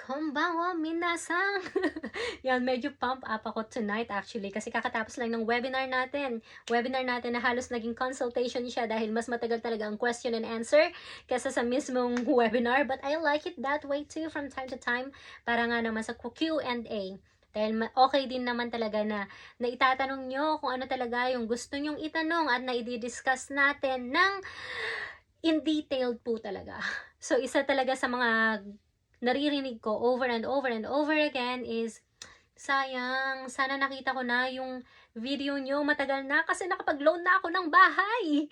Konbanwa minasang! Yan, medyo pump up ako tonight actually kasi kakatapos lang ng webinar natin. Webinar natin na halos naging consultation siya dahil mas matagal talaga ang question and answer kaysa sa mismong webinar. But I like it that way too from time to time para nga naman sa Q&A. Dahil okay din naman talaga na itatanong nyo kung ano talaga yung gusto nyong itanong at na i-discuss natin ng in detailed po talaga. So, isa talaga sa mga naririnig ko over and over and over again is, sayang, sana nakita ko na yung video nyo matagal na kasi nakapag-loan na ako ng bahay.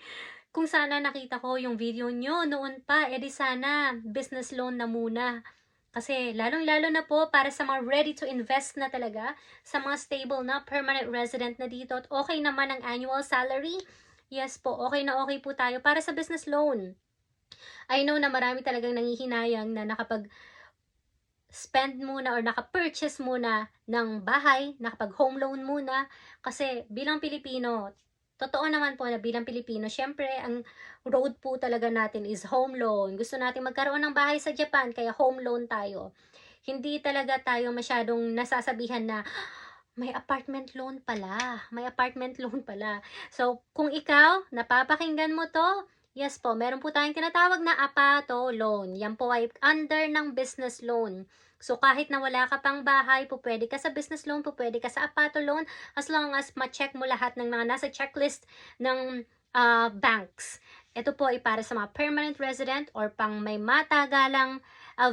Kung sana nakita ko yung video nyo noon pa, edi sana business loan na muna. Kasi lalong-lalo na po para sa mga ready to invest na talaga, sa mga stable na permanent resident na dito at okay naman ang annual salary, yes po, okay na okay po tayo para sa business loan. I know na marami talagang nangihinayang na spend muna or naka-purchase muna ng bahay, nakapag-home loan muna. Kasi bilang Pilipino, totoo naman po na bilang Pilipino, syempre, ang road po talaga natin is home loan. Gusto natin magkaroon ng bahay sa Japan, kaya home loan tayo. Hindi talaga tayo masyadong nasasabihan na, may apartment loan pala, may apartment loan pala. So, kung ikaw, napapakinggan mo to, yes po, meron po tayong tinatawag na apato loan. Yan po ay under ng business loan. So, kahit na wala ka pang bahay, po pwede ka sa business loan, po pwede ka sa apato loan, as long as ma-check mo lahat ng mga nasa checklist ng banks. Ito po ay para sa mga permanent resident or pang may matagalang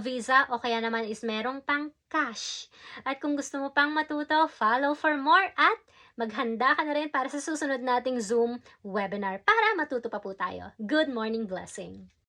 visa o kaya naman is merong pang cash. At kung gusto mo pang matuto, follow for more at maghanda ka na rin para sa susunod nating Zoom webinar para matuto pa po tayo. Good morning blessing!